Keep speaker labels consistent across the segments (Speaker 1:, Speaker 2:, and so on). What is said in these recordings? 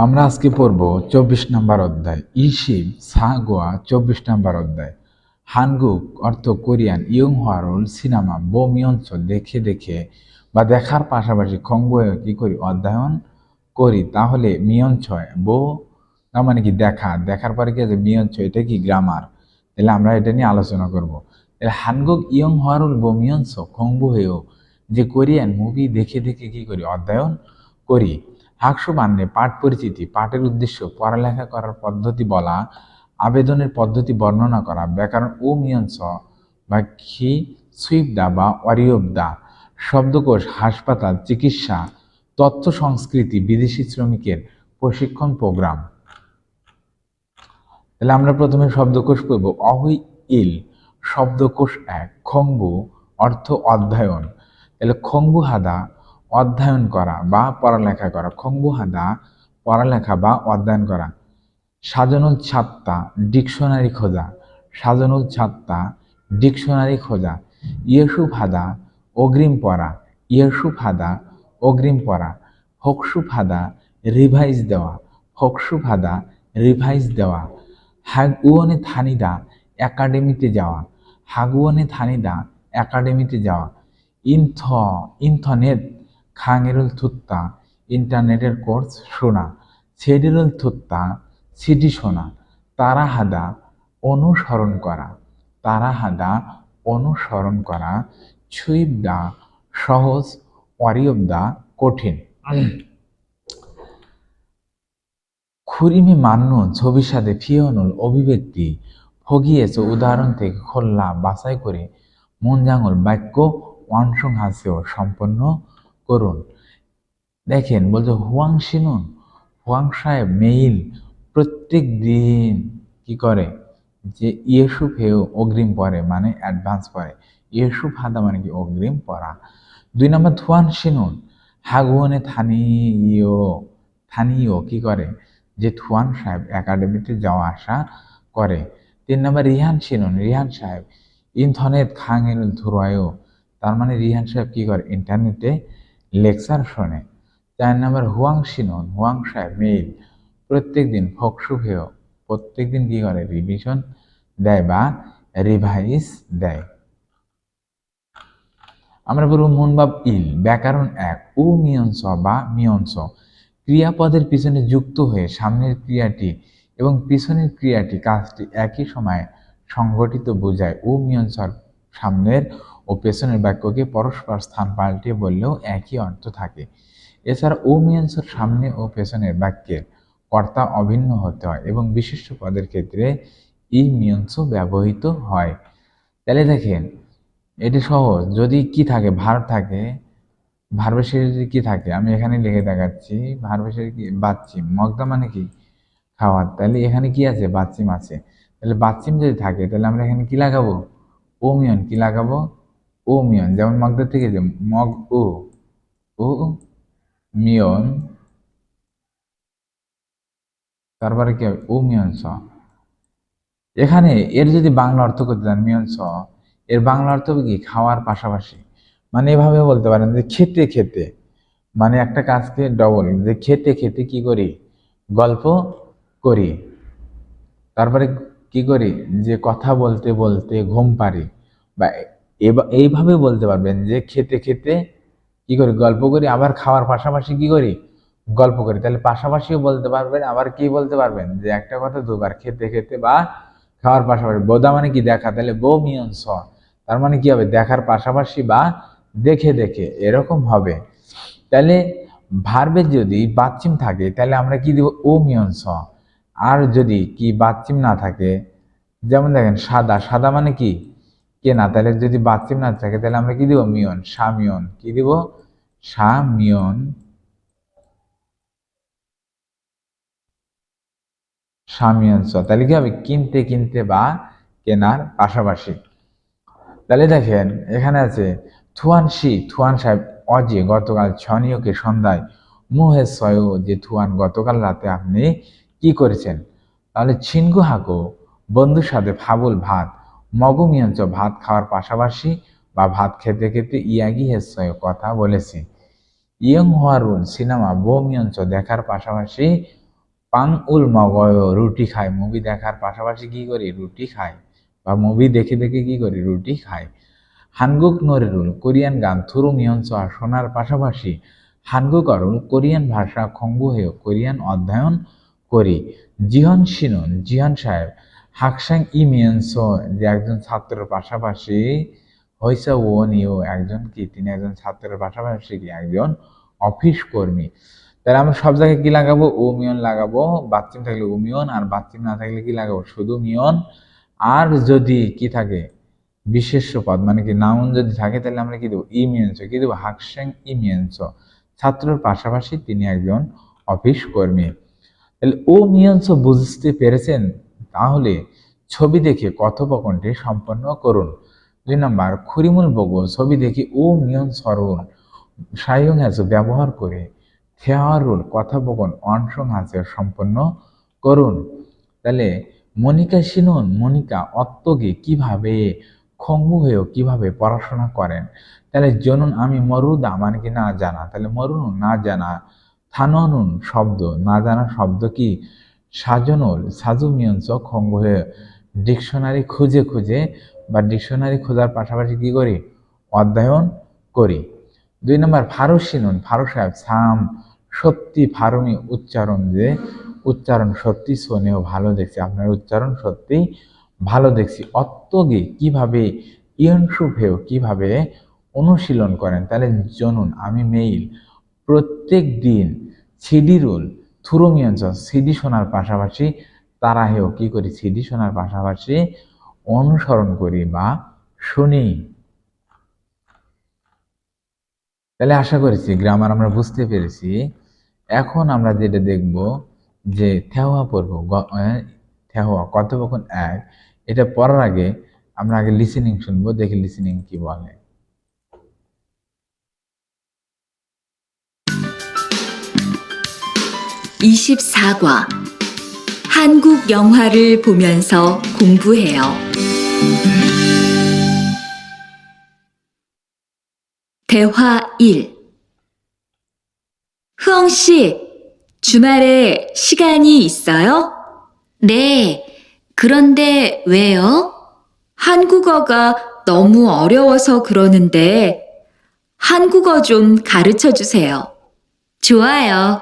Speaker 1: আমরা আজকে পড়ব 24 নম্বর অধ্যায় ইশিব সাগোয়া 24 নম্বর অধ্যায় হানগুক অর্থ কোরিয়ান ইয়ং হরল সিনেমা বো মিয়ঞ্চ দেখে দেখে বা দেখার পাশাপাশি খংবয়ে কি করি অধ্যয়ন করি তাহলে মিয়ঞ্চ হয় বো না মানে কি দেখা দেখার পরে কি আছে মিয়ঞ্চ এটা কি গ্রামার তাহলে আমরা এটা নিয়ে আলোচনা করব তাহলে হানগুক ইয়ং হরল বো মিয়ঞ্চ খংবু হয়েও যে কোরিয়ান মুভি দেখে দেখে কি করি অধ্যয়ন করি হাকসু মানে পাঠ পরিচিতি পাঠের উদ্দেশ্য পড়ালেখা করার পদ্ধতি বলা আবেদনের পদ্ধতি বর্ণনা করা ব্যাকরণ ও মিয়ঞ্চ বা খি সুইপদা বা অরিয়বদা শব্দকোষ হাসপাতাল চিকিৎসা তথ্য সংস্কৃতি বিদেশি শ্রমিকের প্রশিক্ষণ প্রোগ্রাম। তাহলে আমরা প্রথমে শব্দকোষ করব অহুই ইল শব্দকোষ এক খংবু অর্থ অধ্যয়ন তাহলে খংবু হাদা অধ্যয়ন করা বা পড়ালেখা করা খংবু হাদা পড়ালেখা বা অধ্যয়ন করা সাজানুল ছাত্তা ডিকশনারি খোঁজা সাজানুল ছাত্তা ডিকশনারি খোঁজা ইয়েসুফ হাদা অগ্রিম পড়া ইয়েসুফ হাদা অগ্রিম পড়া হকসুফ হাদা রিভাইজ দেওয়া হকসুফ হাদা রিভাইজ দেওয়া হাগুয়নে থানিদা একাডেমিতে যাওয়া হাগুয়নে থানিদা একাডেমিতে যাওয়া ইনথ ইন্থনেট খাঙেরুল থুত্তা ইন্টারনেটের কোর্স শোনা ছেডিরুল থুত্তা সিডি শোনা তারাহাদা অনুসরণ করা তারাহাদা অনুসরণ করা ছুইবদা সহজ অরিয়বদা কঠিন খুরিমে মান্য ছবির সাথে ফিয়নুল অভিব্যক্তি ফগিয়েছে উদাহরণ থেকে খোল্লা বাছাই করে মনজাঙ্গল বাক্য ওয়ানসং হাসেও সম্পন্ন করুন। দেখেন বলছে হুয়াং শিনুন হুয়াং সাহেব মেইল প্রত্যেক দিন কি করে যে ইয়েসুফ হেও অগ্রিম পড়ে মানে অ্যাডভান্স পড়ে ইয়েসুফ হাদা মানে কি অগ্রিম পড়া। 2 নম্বর থুয়ান শিনুন হাগুয়ানে থানীয় কি করে যে থুয়ান সাহেব একাডেমিতে যাওয়া আসা করে। 3 নম্বর রিহান শিনুন রিহান সাহেব ইন্টারনেট খাঙের ধুরায়ও তার মানে রিহান সাহেব কি করে ইন্টারনেটে লেকচার শোনে। 4 নম্বর হুয়াং শিনুন হুয়াং সাহেব মেইল প্রত্যেকদিন ফকসুফেও প্রত্যেকদিন কি করে রিভিশন দেয় বা রিভাইজ দেয়। আমরা বলবো মুনবাব ইল ব্যাকরণ এক উ মিয়ংস বা মিয়ংস ক্রিয়াপদের পিছনে যুক্ত হয়ে সামনের ক্রিয়াটি এবং পিছনের ক্রিয়াটি কাজটি একই সময়ে সংগঠিত বোঝায় উ মিয়ংসর সামনের ও পেছনের বাক্যকে পরস্পর স্থান পাল্টে বললেও একই অর্থ থাকে। এছাড়া উ মিয়ংসর সামনে ও পেছনের বাক্যের কর্তা অভিন্ন হতে হয় এবং বিশিষ্ট পদের ক্ষেত্রে ই মিয়ংস ব্যবহৃত হয়। তাহলে দেখেন এটি সহজ যদি কি থাকে ভার্ব থাকে ভার্বের শেষে যদি কি থাকে আমি এখানে লিখে দেখাচ্ছি ভার্বের শেষে কি বাচ্চিম মগদা মানে কি খাওয়ার তাহলে এখানে কি আছে বাচ্চিম আছে তাহলে বাচ্চিম যদি থাকে তাহলে আমরা এখানে কি লাগাবো ওমিয়ন কি লাগাবো ওমিয়ন যেমন মগদা থেকে যে মগ ও মিয়ন তারপরে কি হবে ওমিয়ন স এখানে এর যদি বাংলা অর্থ করতে চান মিয়ন স এর বাংলা অর্থ হবে কি খাওয়ার পাশাপাশি মানে এভাবে বলতে পারেন যে খেতে খেতে মানে একটা কাজকে ডবল যে খেতে খেতে কি করি গল্প করি তারপরে কি করি যে কথা বলতে বলতে ঘুম পারি বা এইভাবে বলতে পারবেন যে খেতে খেতে কি করি গল্প করি আবার খাওয়ার পাশাপাশি কি করি গল্প করি তাহলে পাশাপাশিও বলতে পারবেন আবার কি বলতে পারবেন যে একটা কথা দুবার খেতে খেতে বা খাওয়ার পাশাপাশি বোধা মানে কি দেখা তাহলে বো মিয়ন স তার মানে কি হবে দেখার পাশাপাশি বা দেখে দেখে এরকম হবে। তাহলে ভার্বের যদি বাচ্চিম থাকে তাহলে আমরা কি দিব ও মিয়ন স আর যদি কি বাচ্চিম না থাকে যেমন দেখেন সাদা সাদা মানে কি কেনা তাহলে যদি বাচ্চিম না থাকে তাহলে আমরা কি দিব মিয়ন সামিয়ন কি দিব সামিয়ন সামিয়ন স তাহলে কি হবে কিনতে কিনতে বা কেনার পাশাপাশি। তাহলে দেখেন এখানে আছে থুয়ান সাহেব অজে গতকাল ছনিয়কে সন্ধ্যায় মুহে সয় যে থুয়ান গতকাল রাতে আপনি কি করেছেন তাহলে ছিনগু হাকো বন্ধুর সাথে ফাবুল ভাত মগুমিয়ঞ্চ ভাত খাওয়ার পাশাপাশি বা ভাত খেতে খেতে ইয়াগি হেসয় কথা বলেছি ইয়ং হোয়ারুন সিনেমা বমিয়ঞ্চ দেখার পাশাপাশি পাং উল মগয় রুটি খায়, মুভি দেখার পাশাপাশি কি করি রুটি খায়, বা মুভি দেখে দেখে কি করি রুটি খায়। হানগুক নরেরুল কোরিয়ান গান থুরু মিয়নস শোনার পাশাপাশি হানগুক অরুল কোরিয়ান ভাষা খঙ্গু হয়েও কোরিয়ান অধ্যয়ন করি। জিহন সিনুন জিহন সাহেব হাকসাং ই মিয়নস যে একজন ছাত্রের পাশাপাশি হইসা ওনিও একজন কি তিনি একজন ছাত্রের পাশাপাশি কি একজন অফিস কর্মী। তাহলে আমরা সব জায়গায় কি লাগাবো ও মিয়ন লাগাবো, বাচ্চিম থাকলে ও মিয়ন, আর বাচ্চিম না থাকলে কি লাগাবো শুধু মিয়ন। আর যদি কি থাকে বিশেষ্য পদ মানে কি নাউন যদি থাকে তাহলে আমরা কি দেবো ইমিয়েন্স, কি দেবো হাকসেং ইমিয়েন্স, ছাত্রের পাশাপাশি তিনি একজন অফিস কর্মী। তাহলে ও মিয়ন্স বুঝতে পেরেছেন, তাহলে ছবি দেখে কথোপকথনটি সম্পন্ন করুন। 2 নাম্বার খুরিমুল বগো ছবি দেখে ও মিয়ন সরুন সায়ং হ্যাসো ব্যবহার করে থেয়ারুল কথোপকথন অনসং হাসে সম্পন্ন করুন। তাহলে মনিকা সিনুন মনিকা অত্তগে কিভাবে খঙ্গু হয়েও কিভাবে পড়াশোনা করেন। তাহলে জনুন আমি মরুদা মানে কি না জানা, তাহলে মরুন না জানা, থাননুন শব্দ না জানা শব্দ কি সাজনুল সাজু মিয়ঞ্চ খঙ্গু হয়ে ডিকশনারি খুঁজে খুঁজে বা ডিকশনারি খোঁজার পাশাপাশি কি করি অধ্যয়ন করি। 2 নম্বর ফারুসিনুন ফারু সাহেব সাম সত্যি ফারুমি উচ্চারণ যে উচ্চারণ সত্যি শোনেও ভালো দেখছি, আপনার উচ্চারণ সত্যি ভালো দেখছি। অত্তগে কিভাবে ইয়নসুফেও কিভাবে অনুশীলন করেন। তাহলে জনুন আমি মেইল প্রত্যেক দিন সিডিরুল থুরুমিয়ঞ্চ সিডি শোনার পাশাপাশি তারা হেও কি করি সিডি শোনার পাশাপাশি অনুসরণ করি বা শুনি। তাহলে আশা করেছি গ্রামার আমরা বুঝতে পেরেছি। এখন আমরা যেটা দেখব যে থেওয়া পড়ব, থেওয়া কথোপকথন 1, এটা পড়ার আগে আমরা আগে লিসেনিং শুনবো, দেখি লিসেনিং কি বলে।
Speaker 2: 24과 한국 영화를 보면서 공부해요. 대화 1. 흐엉 씨, 주말에 시간이 있어요? 네. 그런데 왜요? 한국어가 너무 어려워서 그러는데 한국어 좀 가르쳐 주세요. 좋아요.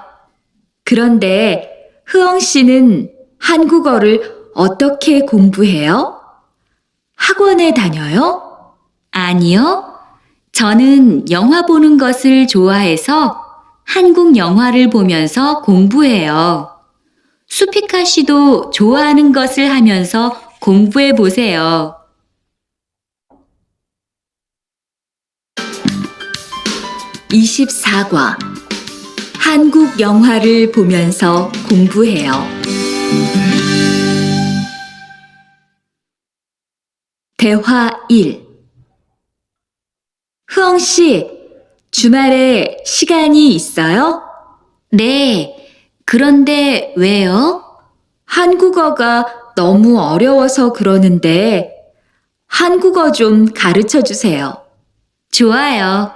Speaker 2: 그런데 흐엉 씨는 한국어를 어떻게 공부해요? 학원에 다녀요? 아니요. 저는 영화 보는 것을 좋아해서 한국 영화를 보면서 공부해요. 수피카 씨도 좋아하는 것을 하면서 공부해 보세요. 24과 한국 영화를 보면서 공부해요. 대화 1. 흐엉 씨, 주말에 시간이 있어요? 네. 그런데 왜요? 한국어가 너무 어려워서 그러는데 한국어 좀 가르쳐 주세요. 좋아요.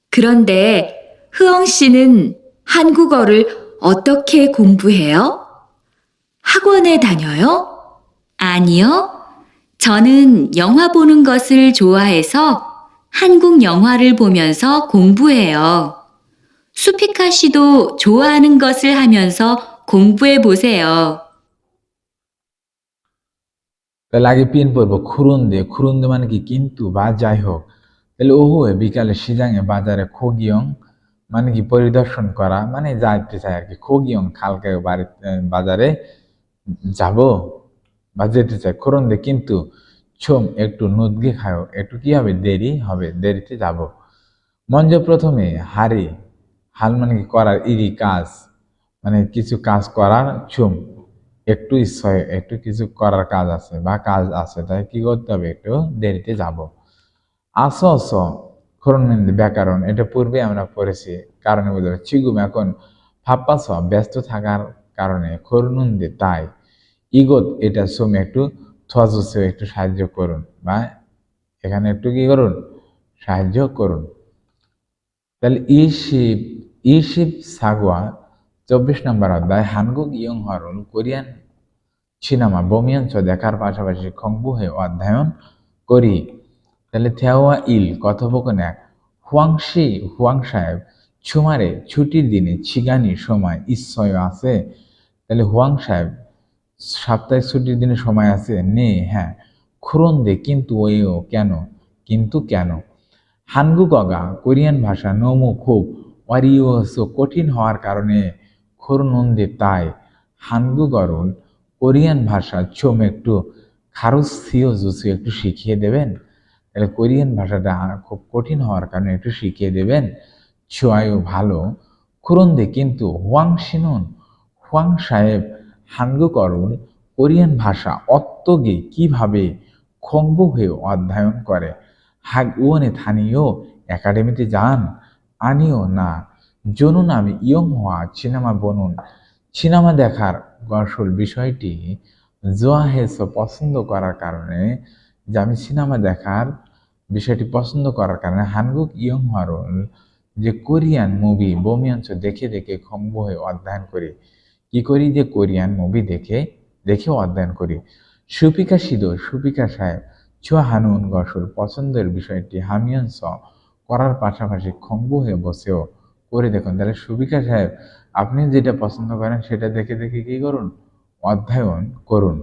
Speaker 2: 그런데 흐엉 씨는 한국어를 어떻게 공부해요? 학원에 다녀요? 아니요. 저는 영화 보는 것을 좋아해서 한국 영화를 보면서 공부해요. 수피카 씨도 좋아하는 것을 하면서 공부해 보세요.
Speaker 1: তাহলে আগে পিন পড়বো খুরুন্দে, খুরুন্দে মানে কি কিন্তু বা যাই হোক। তাহলে ওহুয়ে বিকালে সিজাঙে বাজারে খোগিয়ং মানে কি পরিদর্শন করা, মানে যাইতে চাই আর কি। খোগিয়ং কালকে বাজারে যাব বা যেতে চাই। খুরুন্দে কিন্তু ছোম একটু নুদগে খাও একটু কি হবে দেরি হবে, দেরিতে যাব। মঞ্জ প্রথমে হারি হাল মানে কি করার, ইরি কাজ মানে কিছু কাজ করার, ছুম একটু ইচ্ছা একটু কিছু করার কাজ আছে বা কাজ আছে, তাই কি করতে হবে একটু দেরিতে যাব। আস অস খরণনিন্দে ব্যাকরণ, এটা পূর্বে আমরা পড়েছি, কারণে বোঝাবে চিগুম এখন ফাপ্পাস ব্যস্ত থাকার কারণে খরণুন্দে তাই। ইগত এটা সোম একটু থজসে একটু সাহায্য করুন, বা এখানে একটু কি করুন সাহায্য করুন। তাহলে ইশিব ইশিব সাগুয়া 24 নম্বর অধ্যায় হানগুক ইয়ং হরুল কোরিয়ান সিনেমা বমিয়াঞ্চ দেখার পাশাপাশি খংবুহে অধ্যয়ন করি। তাহলে থেওয়া ইল কথোপকথন 1 হুয়াং সাহেব ছুমারে ছুটির দিনে ছিগানি সময় ইচ্ছয় আছে। তাহলে হুয়াং সাহেব সাপ্তাহিক ছুটির দিনে সময় আছে নে হ্যাঁ। খুরন্দে কিন্তু ওইও কেন, কিন্তু কেন। হানগুগগা কোরিয়ান ভাষা নমু খুব অরিওসো কঠিন হওয়ার কারণে খুরনন্দে তাই হানগুগরুল কোরিয়ান ভাষা চোম একটু খারুস সিও জুসু একটু শিখিয়ে দেবেন। তাহলে কোরিয়ান ভাষাটা খুব কঠিন হওয়ার কারণে একটু শিখিয়ে দেবেন। চুয়ায়ু ভালো খুরন্দে কিন্তু হুয়াং সাহেব হানগুগরুল কোরিয়ান ভাষা অত্তগে কিভাবে খংবু হয়ে অধ্যয়ন করে। হাগউনে থানিও একাডেমিতে যান আনিও না জনুন আমি ইয়ং হওয়া সিনেমা বনুন। সিনেমা দেখার আসল বিষয়টি জোয়াহেস পছন্দ করার কারণে, যে আমি সিনেমা দেখার বিষয়টি পছন্দ করার কারণে হানগুক ইয়ং হরল যে কোরিয়ান মুভি বমিয়াঞ্চ দেখে দেখে খংবু হয়ে অধ্যয়ন করি। কি করি যে কোরিয়ান মুভি দেখে দেখে অধ্যয়ন করি। সুপিকা সাহেব চুয়া হানুন গসল পছন্দের বিষয়টি হামিয়ন্স করার পাশাপাশি খংবু হয়ে বসেও করে দেখুন। তাহলে সুপিকা সাহেব আপনি যেটা পছন্দ করেন সেটা দেখে দেখে কি করুন, অধ্যয়ন করুন।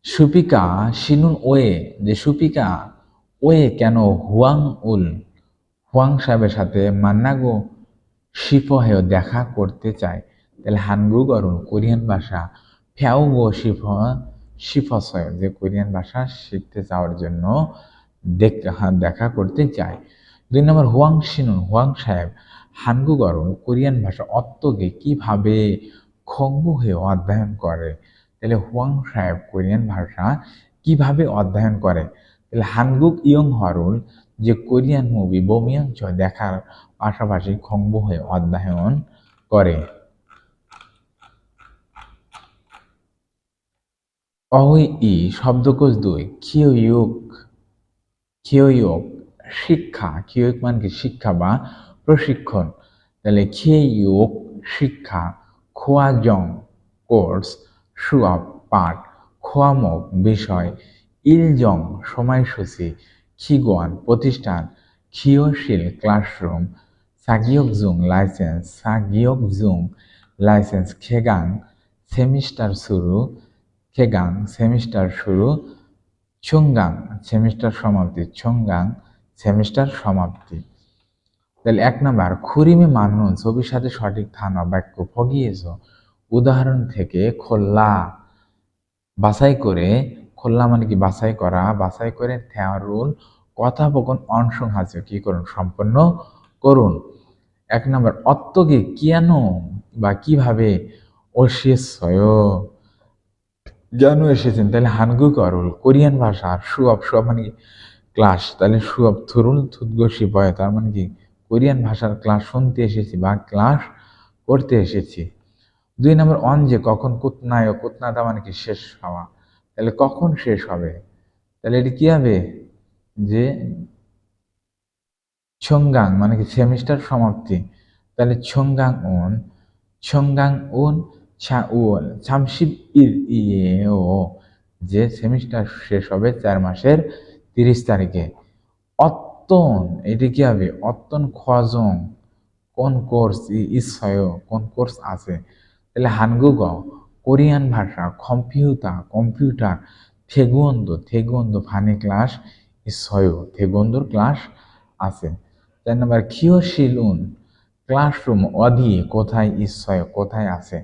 Speaker 1: সুপিকা শিনুন ওয়ে যে সুপিকা ওয়ে কেন হুয়াং সাহেবের সাথে মান্নাগো শিফহেও দেখা করতে চায়। তাহলে হানগুগ অরুণ কোরিয়ান ভাষা ফ্যাওগো শিফসয় যে কোরিয়ান ভাষা শিখতে চাওয়ার জন্য দেখা করতে চায়। 2 নম্বর হুয়াং সাহেব হানগুগ অরুণ কোরিয়ান ভাষা অত্তগে কিভাবে খংবু হয়ে অধ্যয়ন করে। তাহলে হুয়াং সাহেব কোরিয়ান ভাষা কিভাবে অধ্যয়ন করে। তাহলে হানগুক ইয়ং হরুল যে কোরিয়ান মুভি বমিয়াঞ্চ দেখার পাশাপাশি খংবু হয়ে অধ্যয়ন করে। অহুই ই শব্দকোষ 2 খিওইউক শিক্ষা, খিওইউক মানে কি শিক্ষা বা প্রশিক্ষণ। তাহলে খিওইউক শিক্ষা, খোয়াজং কোর্স, সুয়াব পাঠ, খোয়ামক বিষয়, ইলজং সময়সূচি, খিগোয়ান প্রতিষ্ঠান, খিওশিল ক্লাসরুম, সাগিয়কজুং লাইসেন্স, খেগাং সেমিস্টার শুরু, ছুংগাং সেমিস্টার সমাপ্তি। তাহলে 1 নম্বর খুরিমে মান্নুন ছবির সাথে সঠিক থানা বাক্য ফগিয়েছ উদাহরণ থেকে খোল্লা মানে কি বাছাই করে থেয়ারুল কথাবকন অনসং হাসে কি করুন, সম্পন্ন করুন। 1 নম্বর অত্তগে কেন বা কিভাবে ওশেসয় কেন এসেছেন। তাহলে হানগুক অরুল কোরিয়ান ভাষা সুয়াব মানে কি ক্লাস। তাহলে সুয়াব থুরুল থুতগোসি বয় তার মানে কি কোরিয়ান ভাষার ক্লাস শুনতে এসেছি বা ক্লাস করতে এসেছি। 2 নম্বর অনজে কখন কুতনাদা মানে কি শেষ হওয়া। তাহলে কখন শেষ হবে, তাহলে এটি কি হবে যে ছংগাং মানে কি সেমিস্টার সমাপ্তি। তাহলে ছংগাং উন ছামশিব ও যে সেমিস্টার শেষ হবে 4 মাসের 30 তারিখে। অত্তন এটি কি হবে অত্তন খোয়াজং কোন কোর্স কোন কোর্স আছে। তাহলে হানগুগ কোরিয়ান ভাষা কম্পিউটার থেগুন্দো ফানি ক্লাস থেগুন্দোর ক্লাস আছে। 4 নম্বর খিওশিলুন ক্লাসরুম অধি কোথায় আছে।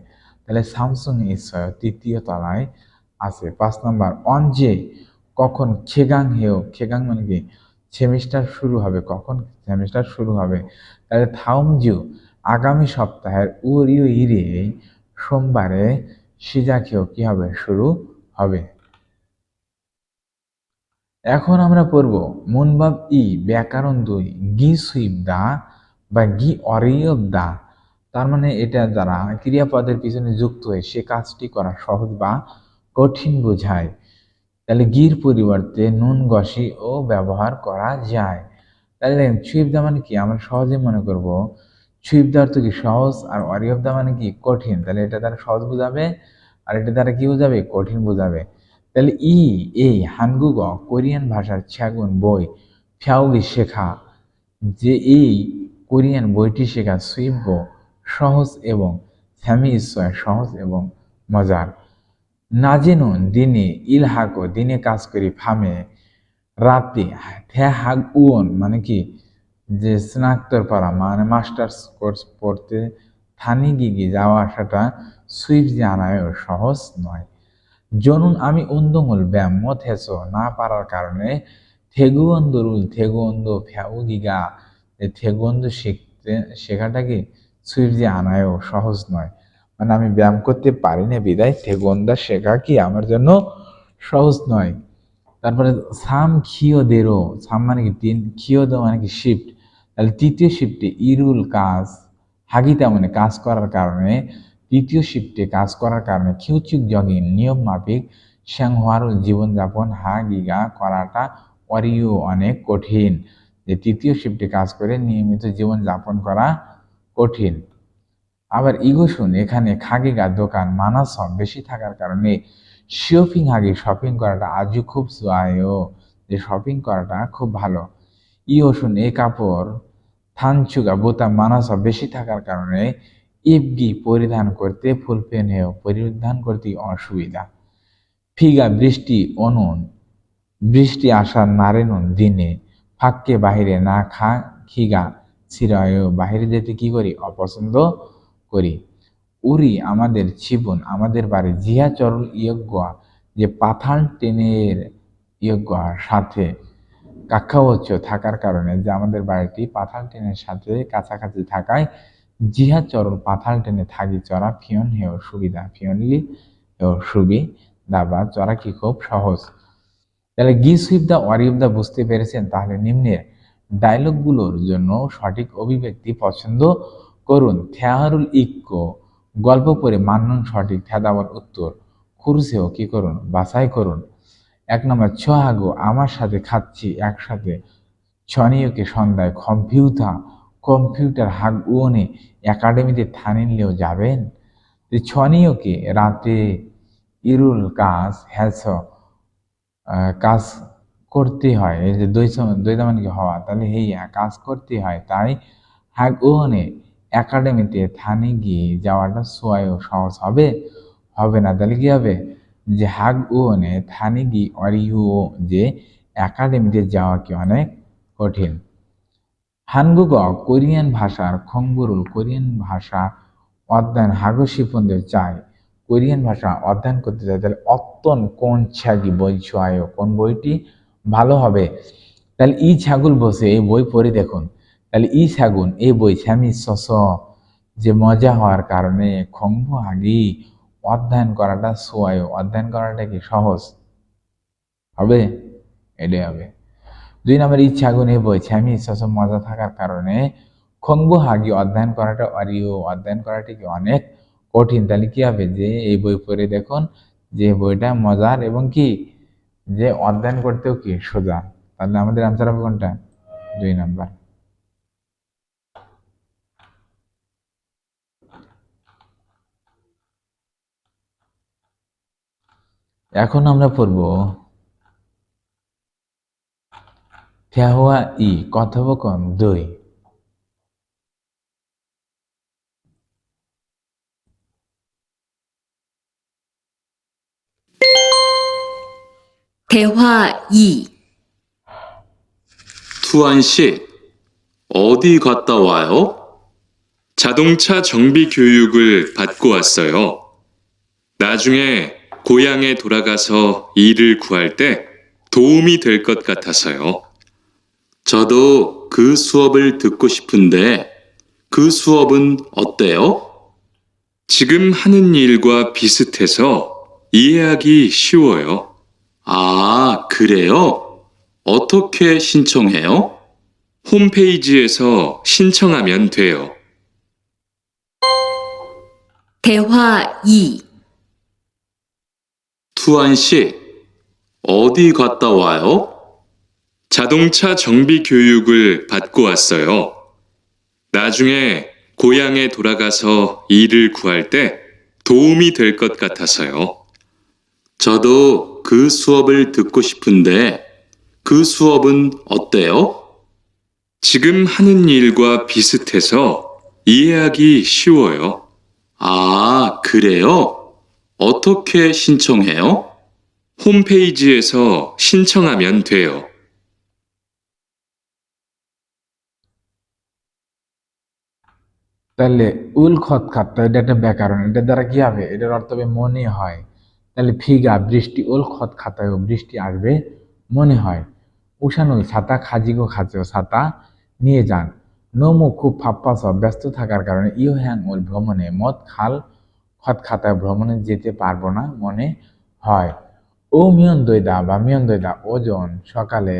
Speaker 1: তাহলে স্যামসুং 3য় তলায় আছে। 5 নম্বর অনজে কখন খেগাং মানে কি সেমিস্টার শুরু হবে, কখন সেমিস্টার শুরু হবে। তাহলে থাউমজিউ আগামী সপ্তাহের ইরে সোমবারে সিজাখিও কি হবে, শুরু হবে। এখন আমরা পড়ব মুনবাব ব্যাকরণ 2 গি সুইপ দা বা গি অরিয়ব দা। তার মানে এটা যারা ক্রিয়াপদের পিছনে যুক্ত হয়ে সে কাজটি করা সহজ বা কঠিন বোঝায়। তাহলে গির পরিবর্তে নুন গসি ও ব্যবহার করা যায়। তাহলে সুইপ দা মানে কি আমরা সহজে মনে করব সুইফট অর্থ কি সহজ, আর অরিহব্দা মানে কি কঠিন। তাহলে এটা দ্বারা সহজ বোঝাবে, আর এটা দ্বারা কি বোঝাবে, কঠিন বোঝাবে। তাহলে এই হানগুগ কোরিয়ান ভাষার ছ্যাগুন বই ফ্যাউগি শেখা, যে এই কোরিয়ান বইটি শেখা সুইফট সহজ এবং স্যামি ইসয় সহজ এবং মজার। নাজেনুন দিনে ইলহাকো দিনে কাজ করি ফামে রাতে থে হাগ উয়ন মানে কি যে স্নাতক পড়া মানে মাস্টার্স কোর্স পড়তে থানি গিগে যাওয়া আসাটা সুইফট জানায়ও সহজ নয়। জনুন আমি উন্দুঙুল ব্যায়াম মত হেসো না পারার কারণে থেগুন্দুরুল থেগুন্দ ফ্যাউ গিগা থেগুন্দ শিখতে শেখাটা কি সুইফট যে আনায়ও সহজ নয়। মানে আমি ব্যায়াম করতে পারি না বিদায় থেগুন্দা শেখা কি আমার জন্য সহজ নয়। তারপরে সাম খিওদেরও, সাম মানে কি তিন, খিওদো মানে কি শিফট। তাহলে তৃতীয় শিফটে ইরুল কাজ হাগিতা মানে কাজ করার কারণে, তৃতীয় শিফটে কাজ করার কারণে খিউচুক জগিন নিয়ম মাফিক শ্যাংহারুল জীবনযাপন হাগিগা করাটা অরিও অনেক কঠিন। যে তৃতীয় শিফটে কাজ করে নিয়মিত জীবনযাপন করা কঠিন। আবার ইগোশুন এখানে খাগিগা দোকান মানাস বেশি থাকার কারণে শপিং আগে শপিং করাটা আজও খুব সুয়ায়ও, যে শপিং করাটা খুব ভালো। ইয়োশুন এই কাপড় থানচুগা বোতাম মানাস বেশি থাকার কারণে ইবগি পরিধান করতে ফুলপেন হেও পরিধান করতে অসুবিধা। ফিগা বৃষ্টি অনুন বৃষ্টি আসার নারেনুন দিনে ফাঁককে বাহিরে না খা খিগা ছিরায়ও বাহিরে যেতে কি করি অপছন্দ করি। উরি আমাদের জীবন আমাদের বাড়ি জিয়া চরল ইয়জ্ঞা যে পাথাল টেনের ইয়জ্ঞা সাথে কাক্ষাওচ্চ থাকার কারণে, যে আমাদের বাড়িটি পাথাল টেনের সাথে কাছাকাছি থাকায় জিহা চরল পাথাল টেনে থাকি চড়া ফিয়ন হেও সুবিধা, ফিয়নলি হেও সুবিধা বা চড়া কি খুব সহজ। তাহলে geese with the worry of the বুঝতে পেরেছেন? তাহলে নিম্নের ডায়লগগুলোর জন্য সঠিক অভিব্যক্তি পছন্দ করুন। থেহারুল ইক্কো গল্প পড়ে মান্যন সঠিক, থেদাবল উত্তর, খুরসেও কি করুন বাছাই করুন। 1 নম্বর ছহাগো আমার সাথে খাচ্ছি একসাথে, ছনিয়কে সন্ধ্যায় কম্পিউটার হাগ উওনে একাডেমিতে থানিনলেও যাবেন। ছনিয়কে রাতে ইরুল কাজ হ্যাস কাজ করতে হয়, এই যে দইতা মানে কি হওয়া, তাহলে হেইয়া কাজ করতে হয়, তাই হাগ ওহনে একাডেমিতে থানি গিয়ে যাওয়াটা সোয়ায়ও সহজ হবে, হবে না। তাহলে কি হবে, যে হাগ ওহনে থানি গি অরিও যে একাডেমিতে যাওয়া কি অনেক কঠিন। হানগুগ কোরিয়ান ভাষার খংগুরুল কোরিয়ান ভাষা অধ্যয়ন হাগো শিপনদের চায়, কোরিয়ান ভাষা অধ্যয়ন করতে চায়। তাহলে অত্যন কোন ছ্যাগি বই ছোয়ায়, কোন বইটি ভালো হবে। তাহলে ই ছাগুল বসে এই বই পড়ে দেখুন। তাহলে ই ছাগুন এই বই স্যামি সস যে মজা হওয়ার কারণে খংভু আগি অধ্যয়ন করাটা সোয়ায়, অধ্যয়ন করাটা কি সহজ হবে, এটাই হবে। 2 নম্বর ইচ্ছা আগুন এই বই ছ্যামি সস মজা থাকার কারণে খংবু হাগি অধ্যয়ন করাটা অরিও অধ্যয়ন করাটা কি অনেক কঠিন। তাহলে কি হবে, যে এই বই পড়ে দেখুন যে বইটা মজার এবং কি যে অধ্যয়ন করতেও কি সোজা। তাহলে আমাদের আনসার হবে কোনটা, 2 নাম্বার। এখন আমরা পড়ব ফেহুয়া ই কথোপকথন 2।
Speaker 2: 대화 2.
Speaker 3: 투안 씨, 어디 갔다 와요? 자동차 정비 교육을 받고 왔어요. 나중에 고향에 돌아가서 일을 구할 때 도움이 될 것 같아서요. 저도 그 수업을 듣고 싶은데 그 수업은 어때요? 지금 하는 일과 비슷해서 이해하기 쉬워요. 아, 그래요? 어떻게 신청해요? 홈페이지에서 신청하면 돼요.
Speaker 2: 대화 2.
Speaker 3: 투안 씨, 어디 갔다 와요? 자동차 정비 교육을 받고 왔어요. 나중에 고향에 돌아가서 일을 구할 때 도움이 될 것 같아서요. 저도 그 수업을 듣고 싶은데 그 수업은 어때요? 지금 하는 일과 비슷해서 이해하기 쉬워요. 아, 그래요? 어떻게 신청해요? 홈페이지에서 신청하면 돼요.
Speaker 1: তাহলে উল খত খাতটা এটা একটা ব্যাকরণ, এটার দ্বারা কি হবে, এটার অর্থ হবে মনে হয়। তাহলে ফিগা বৃষ্টি উল খত খাতায় বৃষ্টি আসবে মনে হয়। উষানুই ছাতা খাজিগো খাচেও ছাতা নিয়ে যান। নমু খুব ফাপ্পাস ব্যস্ত থাকার কারণে ইউ হ্যাং ওল ভ্রমণে মদ খাল খত খাতায় ভ্রমণে যেতে পারবো না মনে হয়। ও মিয়ন দৈদা বা মিয়ন দৈদা ওজন সকালে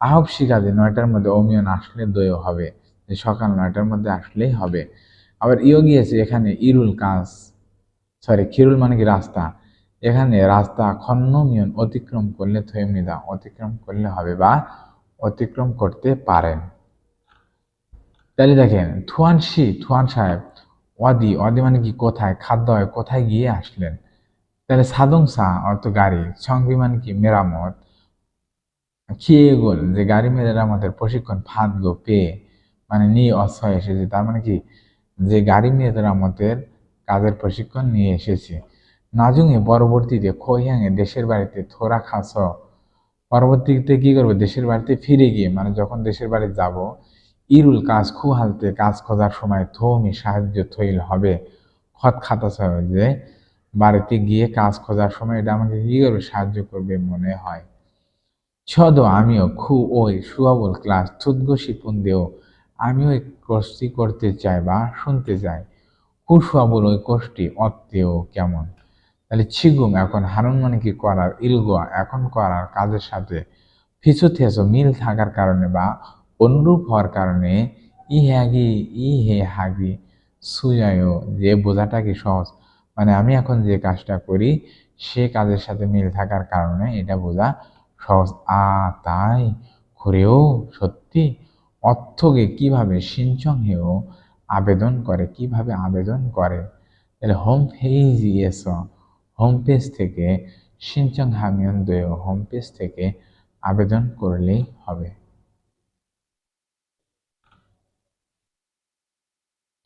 Speaker 1: আহব শিকাজে ৯টার মধ্যে অমিয়ন আসলে দইও হবে, যে সকাল ৯টার মধ্যে আসলেই হবে। আবার ইও গিয়েছে এখানে ইরুল কাজ, সরি খিরুল মানে কি রাস্তা, এখানে রাস্তা খন্ন মিয়ন অতিক্রম করলে থৈমিদা অতিক্রম করলে হবে বা অতিক্রম করতে পারেন। তাহলে দেখেন থুয়ান সাহেব ওয়াদি ওয়াদি মানে কি কোথায়, খাদ্য হয় কোথায় গিয়ে আসলেন। তাহলে সাদংসা অর্থ গাড়ি, সংবি মানে কি মেরামত, খেয়ে গোল যে গাড়ি মেরামতের প্রশিক্ষণ ফাঁদ গো পেয়ে মানে নিয়ে অসহায় এসেছে, তার মানে কি যে গাড়ি মেরামতের কাজের প্রশিক্ষণ নিয়ে এসেছে। নাজুঙে পরবর্তীতে খোহিয়াঙে দেশের বাড়িতে থোরা খাস, পরবর্তীতে কি করবো দেশের বাড়িতে ফিরে গিয়ে মানে যখন দেশের বাড়ি যাব, ইরুল কাজ খু হালতে কাজ খোঁজার সময় থৌমি সাহায্য থইল হবে খত খাতাস হবে, যে বাড়িতে গিয়ে কাজ খোঁজার সময় এটা আমাকে কি করবে সাহায্য করবে মনে হয়। ছদ আমিও খু ওই সুয়াবল ক্লাস থুদগো শিপুন দেও আমিও এই কোর্সটি করতে চাই বা শুনতে চাই। খু সুয়াবল ওই কোর্সটি অত্তেও কেমন। তাহলে ছিগুম এখন হারুন মানে কি করার, ইলগোয়া এখন করার কাজের সাথে, ফিসু থেসো মিল থাকার কারণে বা অনুরূপ হওয়ার কারণে, ই হে হাগি সুয়ায়ও যে বোঝাটা কি সহজ, মানে আমি এখন যে কাজটা করি সে কাজের সাথে মিল থাকার কারণে এটা বোঝা সহজ। তাই করেও সত্যি অর্থকে কিভাবে সিনচং হেও আবেদন করে, কিভাবে আবেদন করে। তাহলে হোম পেজ এসো হোম পেজ থেকে, সিনচং হামিয়ন দয়েও হোম পেজ থেকে আবেদন করলেই হবে।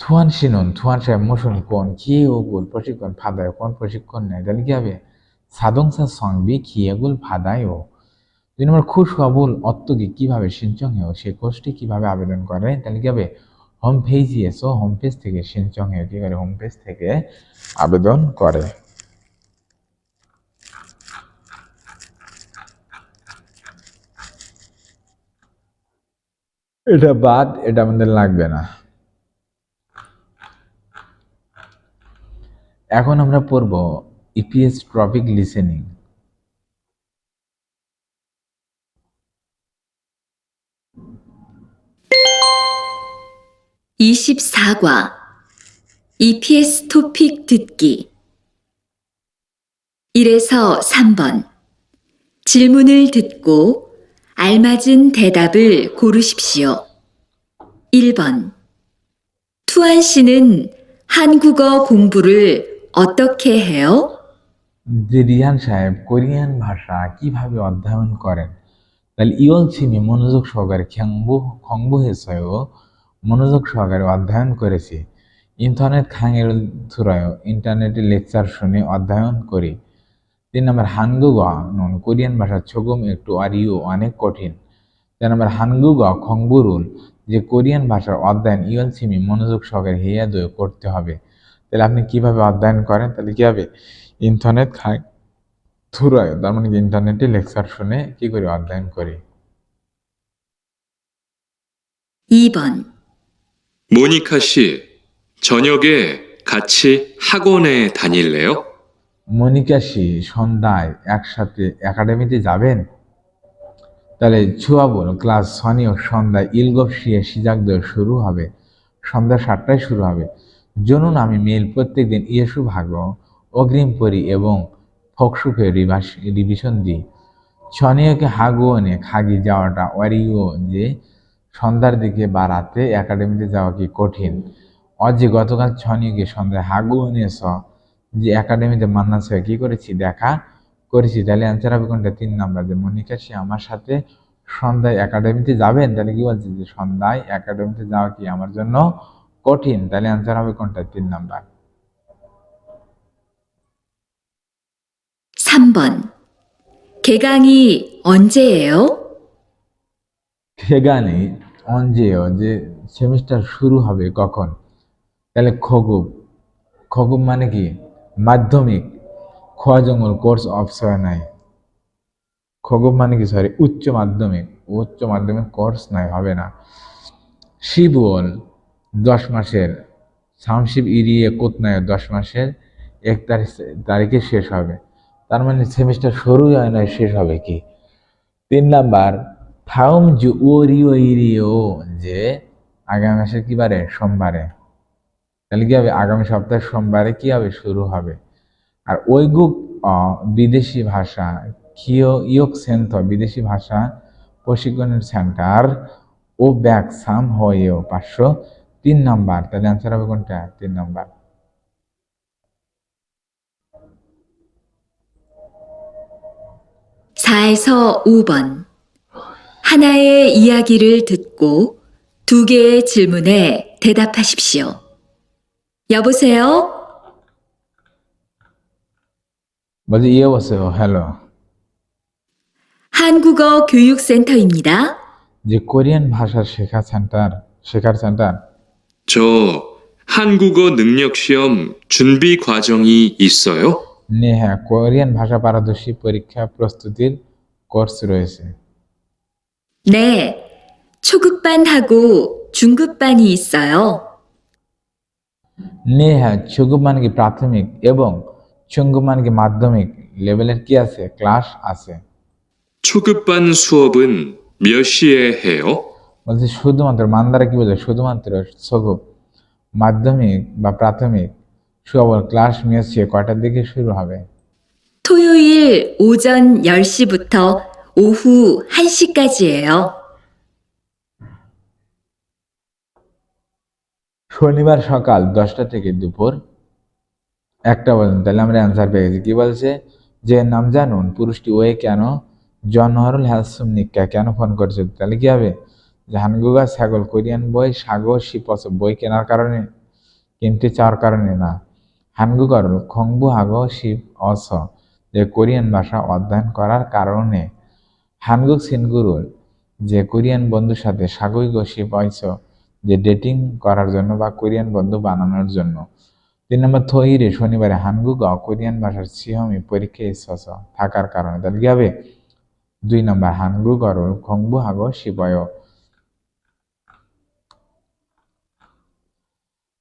Speaker 1: থুয়ান সাহেব মোশন কোন খিয়েগুল প্রশিক্ষণ ফাদায় কোন প্রশিক্ষণ নেয়, তাহলে কি হবে সাদংসা সংবি খিয়েগুল ফাদায় ও। ২ নম্বর খুশ হবুল অত্তকে কিভাবে সিনচং হেও সে কোর্সটি কিভাবে আবেদন করে, তাহলে কি হবে হোম পেজ এসো হোম পেজ থেকে, সিনচং হেও কি করে হোম পেজ থেকে আবেদন করে। এটা বাদ, এটা আমাদের লাগবে না। এখন আমরা পড়ব ইপিএস টপিক লিসেনিং।
Speaker 2: (24과) EPS 토픽 듣기 1에서 3번 질문을 듣고 알맞은 대답을 고르십시오. 1번 투한 씨는 한국어 공부를 어떻게 해요?
Speaker 1: যে রিহান সাহেব কোরিয়ান ভাষা কিভাবে অধ্যয়ন করেন, তাহলে ইয়লছিমি মনোযোগ সহকারে খংবু হেসয় মনোযোগ সহকারে অধ্যয়ন করেছে। ইন্টারনেট খাঙের থুরায় ইন্টারনেটে লেকচার শুনে অধ্যয়ন করি। ৩ নম্বর হানগুগা নুন কোরিয়ান ভাষা ছগম একটু আর ইউ অনেক কঠিন। ৪ নম্বর হানগুগা খংবুরুল যে কোরিয়ান ভাষার অধ্যয়ন ইয়লছিমি মনোযোগ সহকারে হেয়া দয় করতে হবে। তাহলে আপনি কিভাবে অধ্যয়ন করেন, তাহলে কি হবে ইন্টারনেট খাই থুরায়, তার মানে কি ইন্টারনেটে লেকচার শুনে কি করে অধ্যয়ন করি।
Speaker 2: 2번
Speaker 3: 모니카 씨, 저녁에 같이 학원에 다닐래요?
Speaker 1: মনিকা সি সন্ধ্যায় একসাথে একাডেমিতে যাবেন, তাহলে ছুয়াবুল ক্লাস সনিও সন্ধ্যায় ইলগফ শিয়ে সিজাগদয় শুরু হবে, সন্ধ্যা ৭টায় শুরু হবে। জনুন আমি মেল প্রত্যেকদিন ইয়েসু ভাগ অগ্রিম পড়ি এবং ফকসুফে রিভিশন দিই। ছনিয়কে হাগুয়নে খাগি যাওয়াটা ওয়ারিও যে সন্ধ্যার দিকে বা রাতে একাডেমিতে যাওয়া কি কঠিন। অজি গতকাল ছনিকে সন্ধ্যায় হাগুনেস যে একাডেমিতে মান্নার সাথে কি করেছি দেখা করেছি, তাহলে অ্যান্সার হবে কোনটা? 3 নাম্বার, যে মনিকা সে আমার সাথে সন্ধ্যায় একাডেমিতে যাবেন, তাহলে কি বলছে যে সন্ধ্যায় একাডেমিতে যাওয়া কি আমার জন্য কঠিন, তাহলে অ্যান্সার হবে কোনটা? 3 নাম্বার।
Speaker 2: 3번. 개강이 언제예요?
Speaker 1: সেগানি অঞ্জেয় যে সেমিস্টার শুরু হবে কখন, তাহলে খগুব, খগুব মানে কি? মাধ্যমিক, খোয়া জঙ্গল কোর্স অফ নাই, খগুব মানে কি? সরি, উচ্চ মাধ্যমিক, উচ্চ মাধ্যমিক কোর্স নাই, হবে না। শিবল 10 মাসের, সামশিব ইরিয়ে কোতনায় 10 মাসের 1 তারিখে শেষ হবে, তার মানে সেমিস্টার শুরুই হয় না, শেষ হবে কি? 3 নাম্বার, থাউম জু ওরিও ইরিও যে আগামী মাসের কি বারে? সোমবারে, তাহলে কি হবে? আগামী সপ্তাহের সোমবারে কি হবে? শুরু হবে। আর ওইগুক বিদেশি ভাষা কিও ইয়োক সেন্থ বিদেশি ভাষা প্রশিক্ষণের সেন্টার ও ব্যাক সাম হয়েও 503 নাম্বার, তাহলে অ্যান্সার হবে কোনটা? 3 নাম্বার।
Speaker 2: 4에서 5번. 하나의 이야기를 듣고 2개의 질문에 대답하십시오. 여보세요?
Speaker 1: বলছি ইয়ে বসে হ্যালো,
Speaker 2: 한국어 교육센터입니다.
Speaker 1: যে কোরিয়ান ভাষা শেখার সেন্টার।
Speaker 3: 저 한국어 능력 시험 준비 과정이 있어요?
Speaker 1: 네, হ্যাঁ, কোরিয়ান ভাষা পারদর্শী পরীক্ষা প্রস্তুতির কোর্স রয়েছে।
Speaker 2: 네, 초급반하고 중급반이 있어요.
Speaker 1: 네, হ্যাঁ, 초급 মানে কি? প্রাথমিক, এবং 중급 মানে কি? মাধ্যমিক লেভেলের কি আছে? ক্লাস আছে।
Speaker 3: 초급반 수업은 몇 시에 해요?
Speaker 1: বলছে শুধুমাত্র মান দ্বারা কি বোঝায়? শুধুমাত্র ছোট মাধ্যমিক বা প্রাথমিক সুবল ক্লাস মিয়াছে কয়টার দিকে শুরু হবে?
Speaker 2: 토요일 오전 10시부터 오후 1시까지예요.
Speaker 1: শনিবার সকাল 10টা থেকে দুপুর 1টা পর্যন্ত, তাহলে আমরা অ্যান্সার পেয়ে গেছি। কি বলছে? যে নাম জানুন, পুরুষটি ওয়ে কেন জনহরুল হ্যাসুম নিক্কা কেন ফোন করছে, তাহলে কি হবে? যে হানগুগা ছাগল কোরিয়ান বই সাগর শিপস বই কেনার কারণে, কিনতে চাওয়ার কারণে না। হানগুগর খংবু হাগো শিপ অস যে কোরিয়ান ভাষা অধ্যয়ন করার কারণে। হানগুক সিনগুরুর যে কোরিয়ান বন্ধুর সাথে সাগৈগ শিপ অস যে ডেটিং করার জন্য বা কোরিয়ান বন্ধু বানানোর জন্য। 3 নম্বর, থইরে শনিবারে হানগুগ কোরিয়ান ভাষার সিহমি পরীক্ষা ইসস থাকার কারণে, তাহলে কি হবে? 2 নম্বর, হানগুগর খংবু হাগো শিপয়।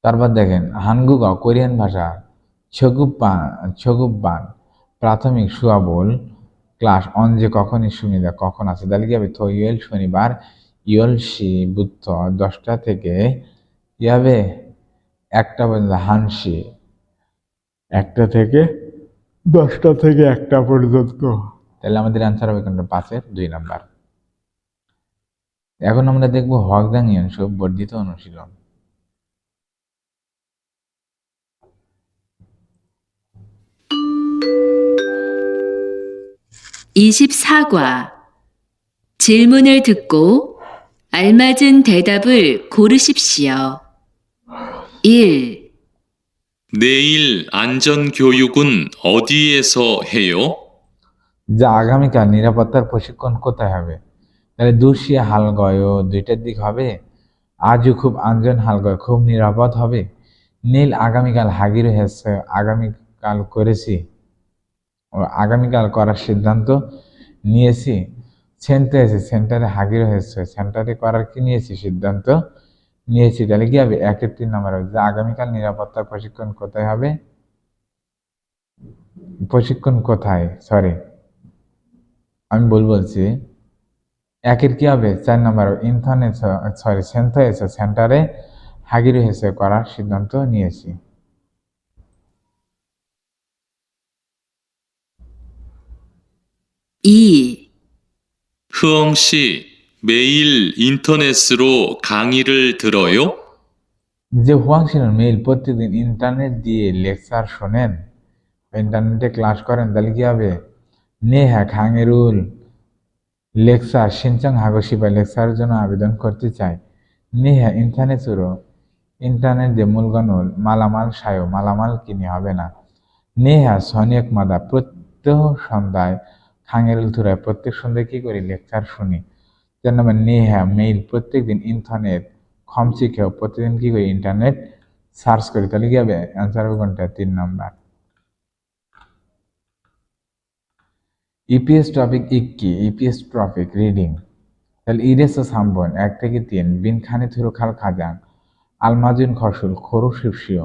Speaker 1: তারপর দেখেন হানগুগ কোরিয়ান ভাষা ছগুব্বান প্রাথমিক সুয়াবল ক্লাস অন যে কখন সুবিধা কখন আছে, তাহলে কি হবে? থইয়েল শনিবার, ইয়ল শি বুদ্ধ 10টা থেকে কি হবে? 1টা পর্যন্ত, হানসি 1টা থেকে 10টা থেকে 1টা পর্যন্ত, তাহলে আমাদের অ্যান্সার হবে কোনটা? 5-এর 2 নাম্বার। এখন আমরা দেখবো হকদাং ইয়াংশ বর্ধিত অনুশীলন।
Speaker 2: 24과 질문을 듣고 알맞은 대답을 고르십시오. 1,
Speaker 3: 내일 안전교육은 어디에서 해요?
Speaker 1: যা আগামীকাল নিরাপত্তার প্রশিক্ষণ কোথায় হবে, তাহলে দুশিয়া হালগয় 2টার দিক হবে। আজও খুব আঞ্জন হালগয় খুব নিরাপদ হবে। নীল আগামীকাল হাগির হয়েছে আগামীকাল করেছি, আগামীকাল করার সিদ্ধান্ত নিয়েছি। সেন্টারে এসে সেন্টারে হাগির হয়েছে সেন্টারে করার কি নিয়েছি? সিদ্ধান্ত নিয়েছি, তাহলে কি হবে? 1-এর 3 নাম্বার হবে। যে আগামীকাল নিরাপত্তার প্রশিক্ষণ কোথায় হবে? প্রশিক্ষণ কোথায়, সরি আমি বলছি 1-এর কি হবে? 4 নাম্বার ইনথনে সরি সেন্থে এসে সেন্টারে হাগির হয়েছে করার সিদ্ধান্ত নিয়েছি।
Speaker 2: 2,
Speaker 3: 흐엉 씨, 매일 인터넷으로 강의를 들어요?
Speaker 1: যে হুয়াংশিনোর মেইল প্রতিদিন ইন্টারনেট দিয়ে লেকচার শোনেন, ইন্টারনেটে ক্লাস করেন, তাহলে কি হবে? নেহা খাঙেরুল লেকচার সিনচাং হাগোশিবা লেকচারের জন্য আবেদন করতে চাই। নেহা ইন্টারনেটুরো ইন্টারনেট দিয়ে মূলগণুল মালামাল সায়ো মালামাল কিনে হবে না। নেহা সনিয়ক মাদা প্রত্যহ সন্ধ্যায় খাঙেরুল থুরায় প্রত্যেক সন্ধ্যায় কি করি? লেকচার শুনি। 4 নম্বর নেহা মেইল প্রত্যেকদিন ইন্টারনেট খম শিখেও প্রতিদিন কি করি? ইন্টারনেট সার্চ করি। তাহলে কি হবে? অ্যান্সার হবে কোনটা? 3 নম্বর। ইপিএস টপিক কি? EPS topic reading. তাহলে ইরেস সাম্বন 1 থেকে 3 বিন খানে থুরু খাল খাজাং আলমাজুন খসুল খরু শিবসিও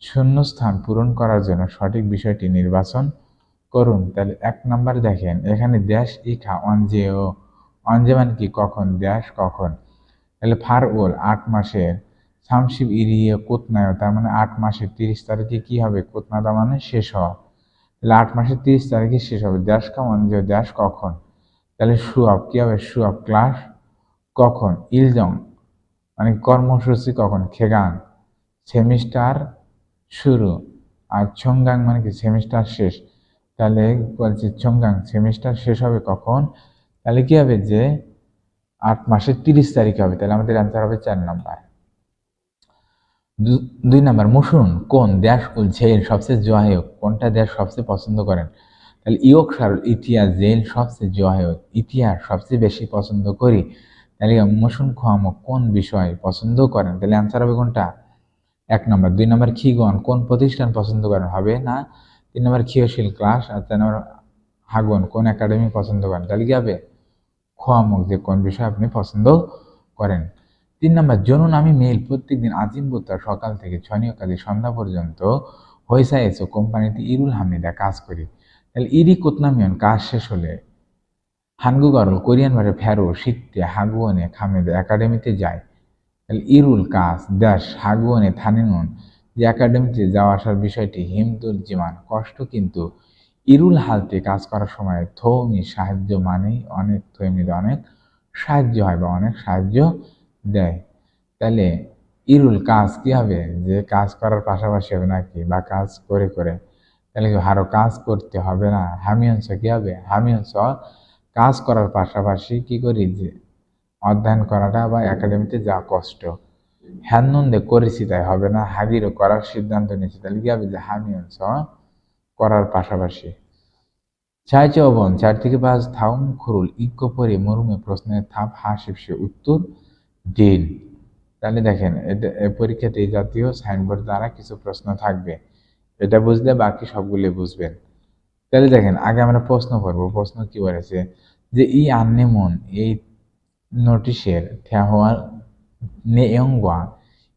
Speaker 1: শূন্যস্থান পূরণ করার জন্য সঠিক বিষয়টি নির্বাচন করুন। তাহলে 1 নাম্বার দেখেন, এখানে দেশ ইখা অঞ্জেও, অঞ্জে মানে কি? কখন, দেশ কখন। তাহলে ফার ওল 8 মাসের সামশিব ইরিয়ে কোতনায়, তার মানে 8 মাসের 30 তারিখে কি হবে? কোতনাদা মানে শেষ হওয়া। তাহলে 8 মাসের 30 তারিখে শেষ হবে। দেশ কা অঞ্জে, দেশ কখন। তাহলে সুয়াব কি হবে? সুয়াব ক্লাস কখন। ইলজং মানে কর্মসূচি কখন। খেগান সেমিস্টার শুরু। আর ছংগাং মানে কি? সেমিস্টার শেষ। তাহলে বলছি ছংগাং সেমিস্টার শেষ হবে কখন? তাহলে কি হবে? যে 8 মাসের 30 তারিখ হবে। তাহলে আমাদের অ্যান্সার হবে 4 নাম্বার। 2 নাম্বার মুসুন কোন দেশ উল ঝেল সবচেয়ে জোয়াহেয়ক, কোনটা দেশ সবচেয়ে পছন্দ করেন? তাহলে ইয়ক সারুল ইতিহাস জেল সবচেয়ে জোয়াহেয়ক, ইতিহাস সবচেয়ে বেশি পছন্দ করি। তাহলে মুসুন খোয়ামক কোন বিষয় পছন্দ করেন? তাহলে অ্যান্সার হবে কোনটা? 1 নম্বর। 2 নম্বর খিগন কোন প্রতিষ্ঠান পছন্দ করেন? হবে না। 3 নম্বর খিওশিল ক্লাস। আর 4 নম্বর হাগন কোন একাডেমি পছন্দ করেন? তাহলে কি হবে? খোয়ামক যে কোন বিষয় আপনি পছন্দ করেন। 3 নম্বর জনুন আমি মেইল প্রত্যেকদিন আজিম বুধবার সকাল থেকে ছনীয় কাজে সন্ধ্যা পর্যন্ত হইসা এসো কোম্পানিতে ইরুল হামিদা কাজ করি। তাহলে ইরি কোতনামিয়ন কাজ শেষ হলে হানগুগরল কোরিয়ান ভাষা ফেরো শিখতে হাগুয়নে খামেদা একাডেমিতে যায়। তাহলে ইরুল কাজ দেশ হাগুয়নে থানিনুন যে একাডেমিতে যাওয়া আসার বিষয়টি হিমদুল জিমান কষ্ট, কিন্তু ইরুল হালতে কাজ করার সময় থৌমি সাহায্য মানেই অনেক, থৈমিতে অনেক সাহায্য হয় বা অনেক সাহায্য দেয়। তাহলে ইরুল কাজ কি হবে? যে কাজ করার পাশাপাশি হবে নাকি, বা কাজ করে করে। তাহলে কি আরো কাজ করতে হবে না? হামিয়ংস কি হবে? হামিয়ংস কাজ করার পাশাপাশি কি করি? যে অধ্যয়ন করাটা বা একাডেমিতে যা কষ্ট। হ্যানন্দে করেছি তাই হবে না, হাগিরও করার সিদ্ধান্ত নিয়েছি। তাহলে কি হবে? যে হামিয়ংস করার পাশাপাশি। 4 থেকে 5 থাউম খুরুল ইক্কো পরে মরুমে প্রশ্নের থাপ হাসিপসে উত্তর দিন। তাহলে দেখেন এটা পরীক্ষাতে এই জাতীয় সাইনবোর্ড দ্বারা কিছু প্রশ্ন থাকবে, এটা বুঝলে বাকি সবগুলো বুঝবেন। তাহলে দেখেন আগে আমরা প্রশ্ন করবো। প্রশ্ন কি বলেছে? যে ই আন্নেমন এই নোটিশের থেহওয়া নেয়ংগোয়া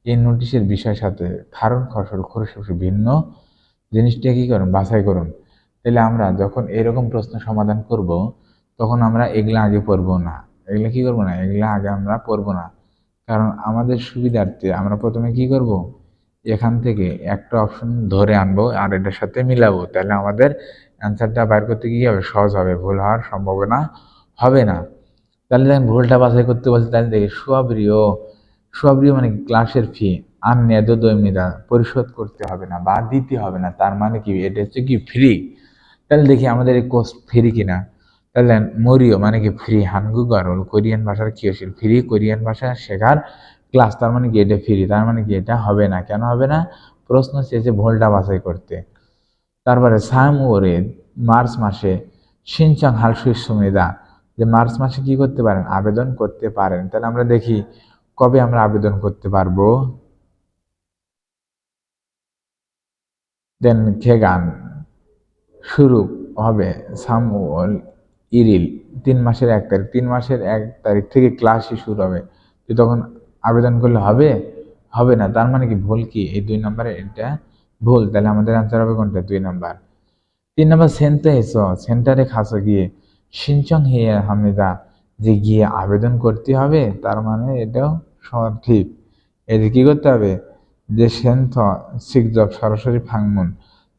Speaker 1: এই নোটিশের বিষয়ের সাথে কারণ ফসল খরচ ভিন্ন জিনিসটা কি করুন? বাছাই করুন। তাহলে আমরা যখন এরকম প্রশ্ন সমাধান করব তখন আমরা এগুলা আগে পড়বো না। এগুলা কি করবো না? এগুলা আগে আমরা পড়বো না। কারণ আমাদের সুবিধার্থে আমরা প্রথমে কি করব? এখান থেকে একটা অপশন ধরে আনবো আর এটার সাথে মিলাবো। তাহলে আমাদের অ্যান্সারটা বাইর করতে কি হবে? সহজ হবে, ভুল হওয়ার সম্ভাবনা হবে না। তাহলে দেখেন ভুলটা বাছাই করতে বলছে। তাহলে দেখি সুয়াব্রিয়, সুয়াব্রিয় মানে কি? ক্লাসের ফি আর নেদ দৈমিদা পরিশোধ করতে হবে না বা দিতে হবে না। তার মানে কি? এটা হচ্ছে কি? ফ্রি। তাহলে দেখি আমাদের এই কোর্স ফ্রি কিনা। তাহলে মরিও মানে কি? ফ্রি। হানগুগারল কোরিয়ান ভাষার কিয়শিল ফ্রি, কোরিয়ান ভাষা শেখার ক্লাস। তার মানে কি? এটা ফ্রি। তার মানে কি? এটা হবে না। কেন হবে না? প্রশ্ন চেয়েছে ভুলটা বাছাই করতে। তারপরে সাম ওরে মার্চ মাসে সিনচাং হালসুই সুমেদা যে মার্চ মাসে কি করতে পারেন? আবেদন করতে পারেন। তাহলে আমরা দেখি কবে আমরা আবেদন করতে পারবো। দেন খেগান শুরু হবে সামুল ইরিল 3 মাসের 1 তারিখ। 3 মাসের 1 তারিখ থেকে ক্লাসই শুরু হবে। তো তখন আবেদন করলে হবে? হবে না। তার মানে কি? ভুল কি? এই 2 নম্বরে এটা ভুল। তাহলে আমাদের অ্যান্সার হবে কোনটা? 2 নাম্বার। 3 নাম্বার সেন্টে এসো সেন্টারে খাসো গিয়ে সিনচং হেয়া হামিদা যে গিয়ে আবেদন করতে হবে। তার মানে এটাও সঠিক। এই যে কি করতে হবে? যে সেন্থ শিকজব সরাসরি ফাংমুন,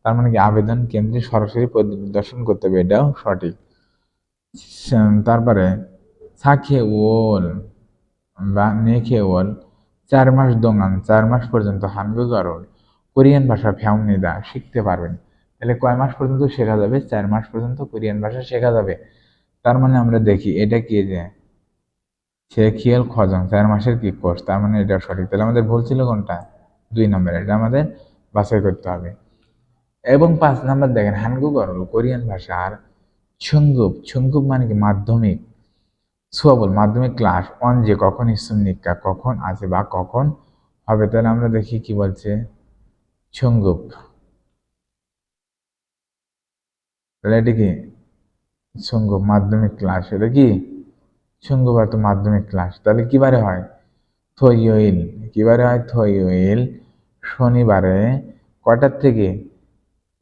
Speaker 1: তার মানে কি? আবেদন কেন্দ্রে সরাসরি পরিদর্শন করতে হবে। এটাও সঠিক। তারপরে সাখে ওল বা নেখে ওল 4 মাস 동안 4 মাস পর্যন্ত 한국어를 কোরিয়ান ভাষা 배웁니다 শিখতে পারবেন। তাহলে কয় মাস পর্যন্ত শেখা যাবে? 4 মাস পর্যন্ত কোরিয়ান ভাষা শেখা যাবে। তার মানে আমরা দেখি এটা কি যে সেখিয়েল খজং 4 মাসের কি কোর্স, তার মানে এটা সঠিক। তাহলে আমাদের ভুল ছিল কোনটা? 2 নম্বর, এটা আমাদের বাছাই করতে হবে। এবং 5 নম্বর দেখেন 한국어를 কোরিয়ান ভাষার 중급 মানে কি মাধ্যমিক, সুয়াবল মাধ্যমিক ক্লাস 언제 কখন 있습니까 কখন আছে বা কখন হবে। তাহলে আমরা দেখি কি বলছে 중급, তাহলে এটা কি 중급 মাধ্যমিক ক্লাস, এটা কি 중급 আর তো মাধ্যমিক ক্লাস, তাহলে কি বারে হয়? 토요일, কি বারে হয়? 토요일 শনিবারে কয়টার থেকে?